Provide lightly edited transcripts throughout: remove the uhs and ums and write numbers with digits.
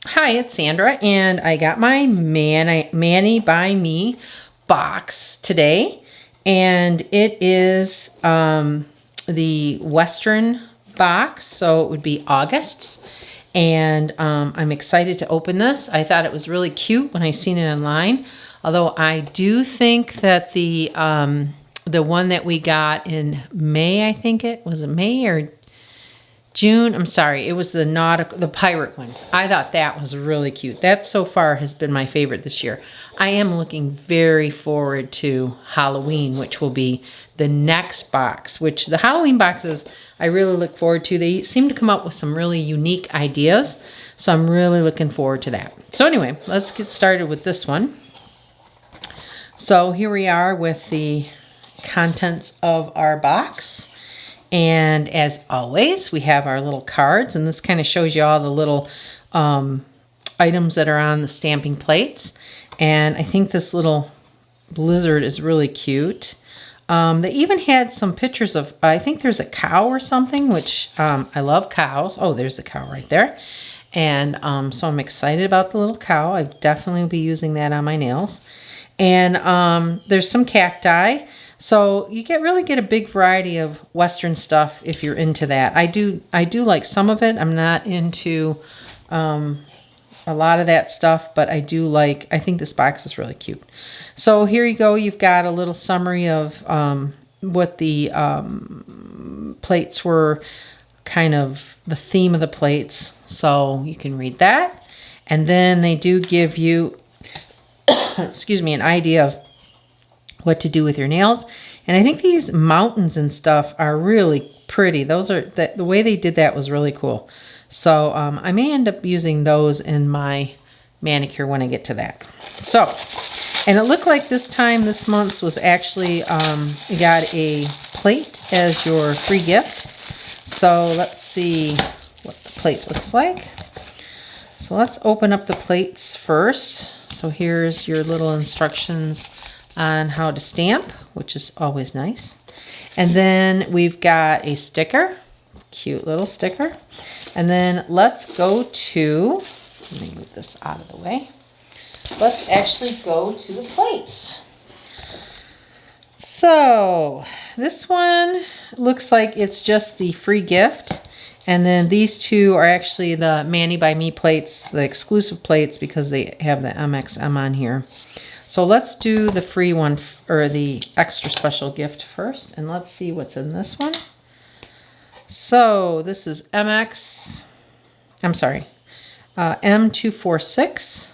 Hi, it's Sandra, and I got my Manny by Me box today, and it is the Western box, so it would be August's, and I'm excited to open this. I thought it was really cute when I seen it online, although I do think that the one that we got in May, I think it was May or June, I'm sorry, it was the pirate one. I thought that was really cute. That so far has been my favorite this year. I am looking very forward to Halloween, which will be the next box, which the Halloween boxes I really look forward to. They seem to come up with some really unique ideas, so I'm really looking forward to that. So anyway, let's get started with this one. So here we are with the contents of our box. And as always, we have our little cards, and this kind of shows you all the little items that are on the stamping plates. And I think this little blizzard is really cute. They even had some pictures of, I think there's a cow or something, which I love cows. Oh, there's the cow right there. And so I'm excited about the little cow. I definitely will be using that on my nails. And there's some cacti. So you really get a big variety of Western stuff if you're into that. I do like some of it. I'm not into a lot of that stuff, but I think this box is really cute. So here you go. You've got a little summary of what the plates were, kind of the theme of the plates. So you can read that. And then they do give you, excuse me, an idea of what to do with your nails. And I think these mountains and stuff are really pretty. Those are the way they did that was really cool. So I may end up using those in my manicure when I get to that. So, and it looked like this month's was actually you got a plate as your free gift. So let's see what the plate looks like. So let's open up the plates first. So here's your little instructions on how to stamp, which is always nice. And then we've got a sticker, cute little sticker. And then let's go to, let me move this out of the way. Let's actually go to the plates. So this one looks like it's just the free gift. And then these two are actually the Manny by Me plates, the exclusive plates, because they have the MXM on here. So let's do the free one, or the extra special gift first, and let's see what's in this one. So this is M246.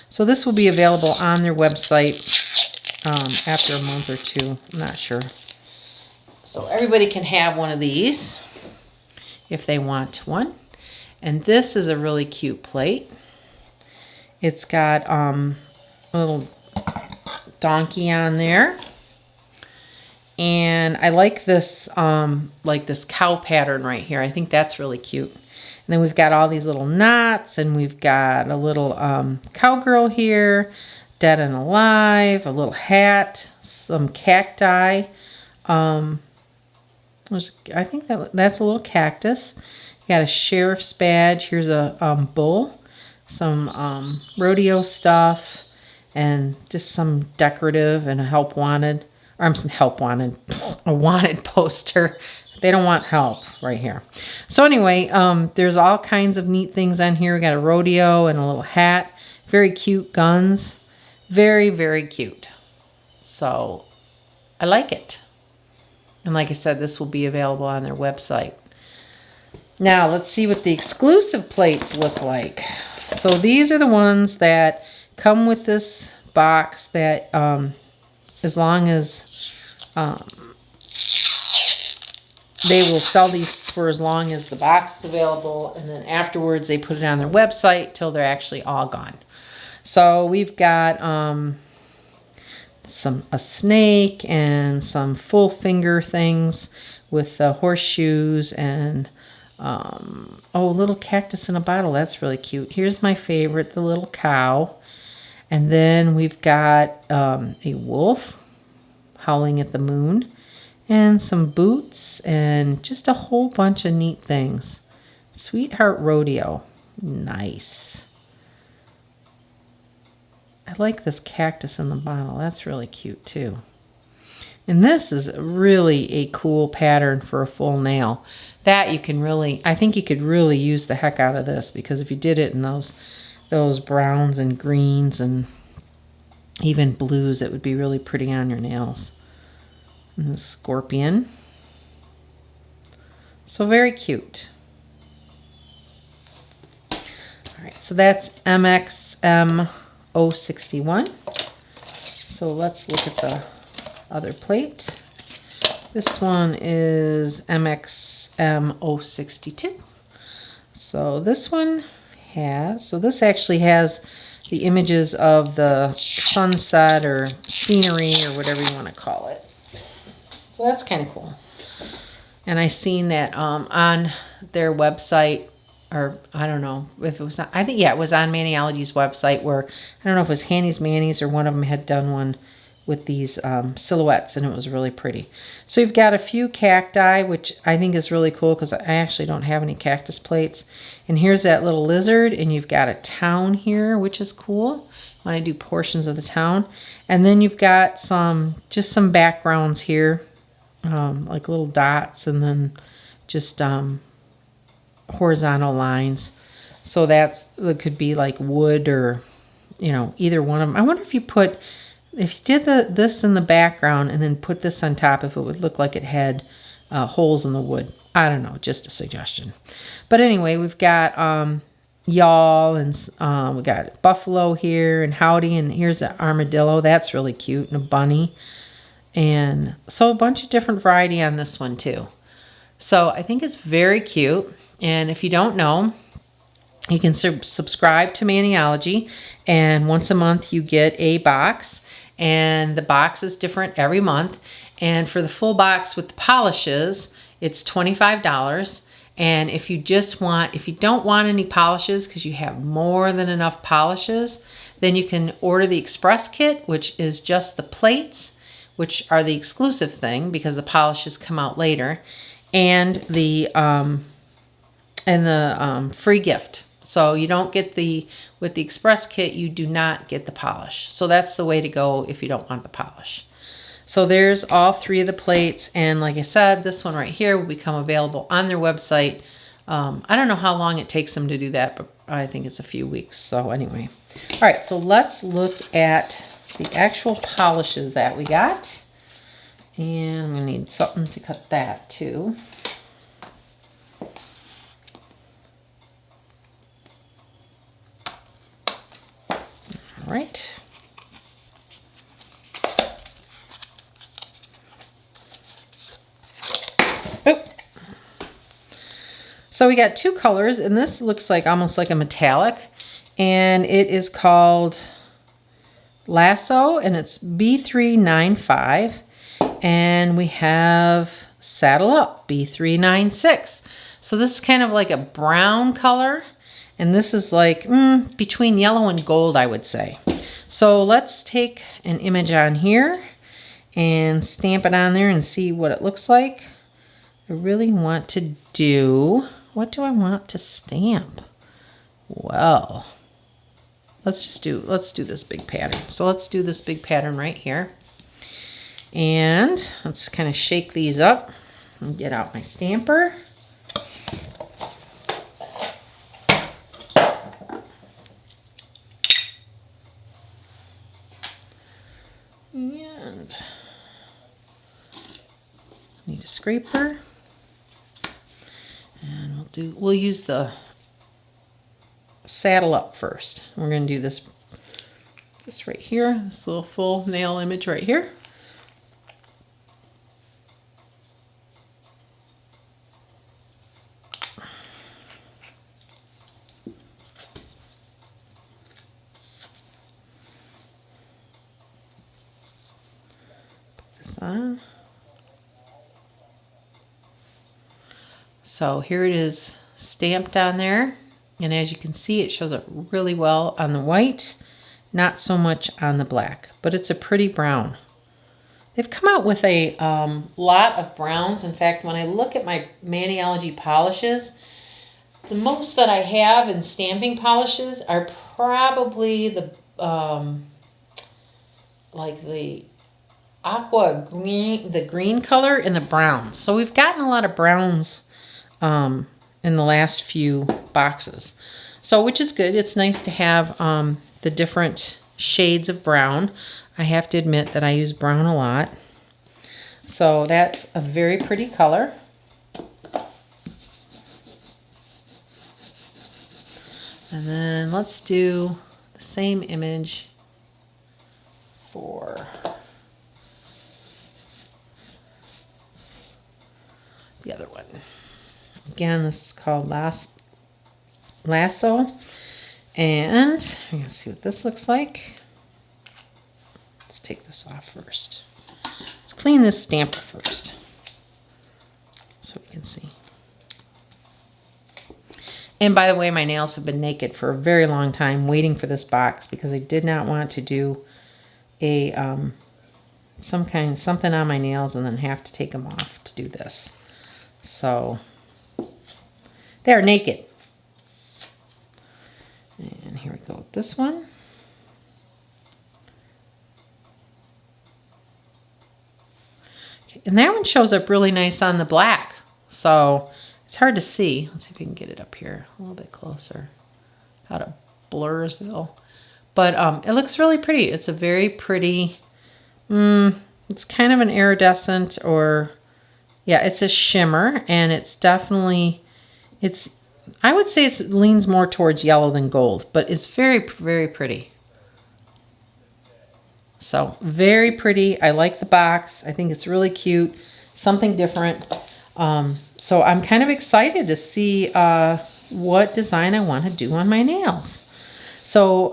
So this will be available on their website after a month or two. I'm not sure. So everybody can have one of these if they want one. And this is a really cute plate. It's got a little donkey on there. And I like this cow pattern right here. I think that's really cute. And then we've got all these little knots, and we've got a little cowgirl here, dead and alive, a little hat, some cacti. I think that's a little cactus. You got a sheriff's badge. Here's a bull, some rodeo stuff, and just some decorative and a a wanted poster. They don't want help right here. So anyway, there's all kinds of neat things on here. We got a rodeo and a little hat. Very cute guns. Very, very cute. So I like it. And like I said, this will be available on their website. Now let's see what the exclusive plates look like. So these are the ones that come with this box that as long as they will sell these for as long as the box is available, and then afterwards they put it on their website till they're actually all gone. So we've got a snake and some full finger things with horseshoes and a little cactus in a bottle. That's really cute. Here's my favorite, the little cow. And then we've got a wolf howling at the moon, and some boots, and just a whole bunch of neat things. Sweetheart Rodeo. Nice. I like this cactus in the bottle. That's really cute too. And this is really a cool pattern for a full nail. That you can really, I think you could really use the heck out of this, because if you did it in those browns and greens and even blues, it would be really pretty on your nails. And the scorpion. So very cute. All right, so that's MXM061. So let's look at the other plate. This one is MXM062. So this one has, so this actually has the images of the sunset or scenery or whatever you want to call it. So that's kind of cool. And I seen that on their website, or I don't know if it was, I think, yeah, it was on Maniology's website, where, I don't know if it was Hanny's Manny's or one of them had done one with these silhouettes, and it was really pretty. So you've got a few cacti, which I think is really cool, because I actually don't have any cactus plates. And here's that little lizard, and you've got a town here, which is cool when I do portions of the town. And then you've got just some backgrounds here, like little dots, and then just horizontal lines. So it could be like wood, or, you know, either one of them. I wonder if you did this in the background and then put this on top, if it would look like it had holes in the wood. I don't know, just a suggestion. But anyway, we've got y'all, and we got buffalo here, and howdy, and here's an armadillo. That's really cute, and a bunny. And so a bunch of different variety on this one too. So I think it's very cute. And if you don't know, you can subscribe to Maniology, and once a month you get a box, and the box is different every month. And for the full box with the polishes, it's $25. And if you don't want any polishes, because you have more than enough polishes, then you can order the express kit, which is just the plates, which are the exclusive thing because the polishes come out later, and the free gift. So you don't get with the express kit, you do not get the polish. So that's the way to go if you don't want the polish. So there's all three of the plates. And like I said, this one right here will become available on their website. I don't know how long it takes them to do that, but I think it's a few weeks. So anyway. All right, so let's look at the actual polishes that we got. And I'm going to need something to cut that too. All right. Oh. So we got two colors, and this looks like almost like a metallic, and it is called Lasso, and it's B395, and we have Saddle Up B396. So this is kind of like a brown color, and this is like between yellow and gold, I would say. So let's take an image on here and stamp it on there and see what it looks like. I really want to do, what do I want to stamp? Well, let's do this big pattern. So let's do this big pattern right here. And let's kind of shake these up and get out my stamper. And need a scraper. And we'll use the Saddle Up first. We're going to do this right here, this little full nail image right here. Put this on. So here it is stamped on there, and as you can see, it shows up really well on the white, not so much on the black, but it's a pretty brown. They've come out with a lot of browns. In fact, when I look at my Maniology polishes, The most that I have in stamping polishes are probably the like the aqua green, the green color, and the browns. So we've gotten a lot of browns in the last few boxes. So which is good. It's nice to have the different shades of brown. I have to admit that I use brown a lot. So that's a very pretty color. And then let's do the same image for the other one. Again, this is called Lasso. And I'm going to see what this looks like. Let's take this off first. Let's clean this stamper first so we can see. And by the way, my nails have been naked for a very long time waiting for this box because I did not want to do a something on my nails and then have to take them off to do this. So they're naked. And here we go with this one. Okay, and that one shows up really nice on the black. So it's hard to see. Let's see if we can get it up here a little bit closer. Out of Blurrsville. But it looks really pretty. It's a very pretty, it's kind of an iridescent or, yeah, it's a shimmer. And it's definitely, I would say it leans more towards yellow than gold. But it's very, very pretty. So very pretty. I like the box. I think it's really cute. Something different. So I'm kind of excited to see what design I want to do on my nails. So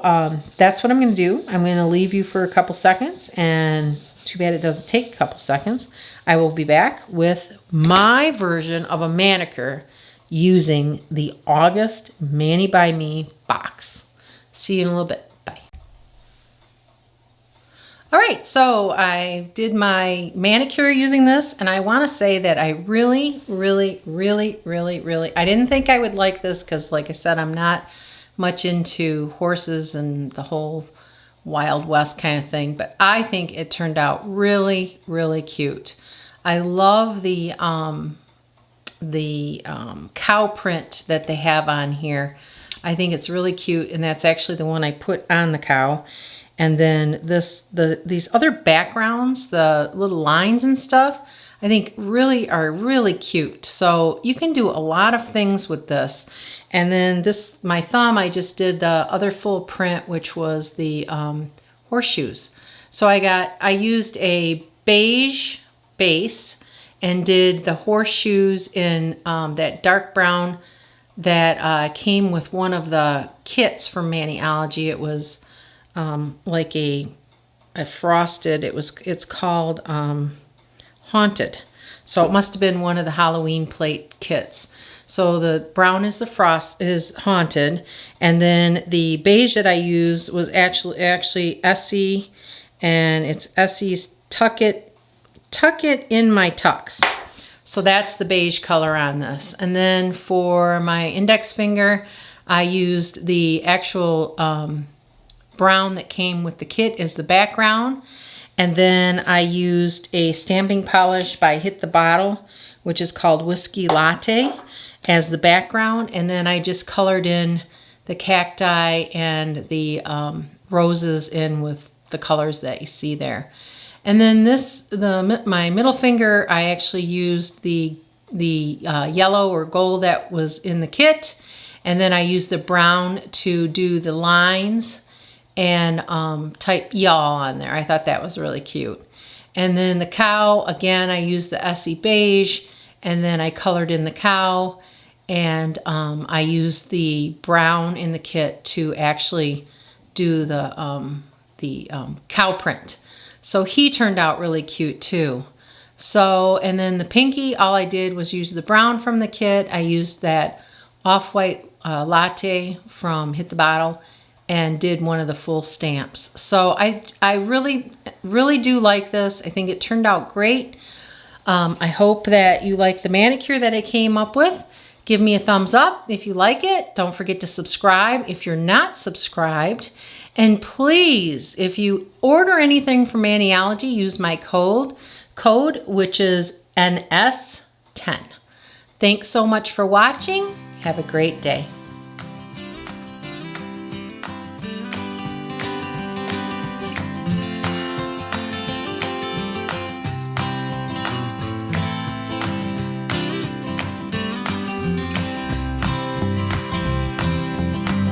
that's what I'm going to do. I'm going to leave you for a couple seconds, and too bad it doesn't take a couple seconds. I will be back with my version of a manicure using the August Mani by Me box. See you in a little bit. Bye. All right, so I did my manicure using this, and I want to say that I really, I didn't think I would like this because, like I said, I'm not much into horses and the whole Wild West kind of thing, but I think it turned out really, really cute. I love the cow print that they have on here. I think it's really cute, and that's actually the one I put on the cow. And then these other backgrounds, the little lines and stuff, I think are really cute. So you can do a lot of things with this. And then my thumb, I just did the other full print, which was the horseshoes. So I used a beige base and did the horseshoes in that dark brown that came with one of the kits from Maniology. It was like a frosted, it's called Haunted. So it must have been one of the Halloween plate kits. So the brown is is Haunted, and then the beige that I used was actually Essie, and it's Essie's Tuck It in My Tucks. So that's the beige color on this. And then for my index finger, I used the actual brown that came with the kit as the background. And then I used a stamping polish by Hit the Bottle, which is called Whiskey Latte, as the background. And then I just colored in the cacti and the roses in with the colors that you see there. And then my middle finger, I actually used the yellow or gold that was in the kit. And then I used the brown to do the lines and type y'all on there. I thought that was really cute. And then the cow, again, I used the Essie beige, and then I colored in the cow, and I used the brown in the kit to actually do the cow print. So he turned out really cute too. So, and then the pinky, all I did was use the brown from the kit. I used that off-white latte from Hit the Bottle, and did one of the full stamps. So I really do like this. I think it turned out great. I hope that you like the manicure that I came up with. Give me a thumbs up if you like it. Don't forget to subscribe if you're not subscribed. And please, if you order anything from Maniology, use my code which is NS10. Thanks so much for watching. Have a great day.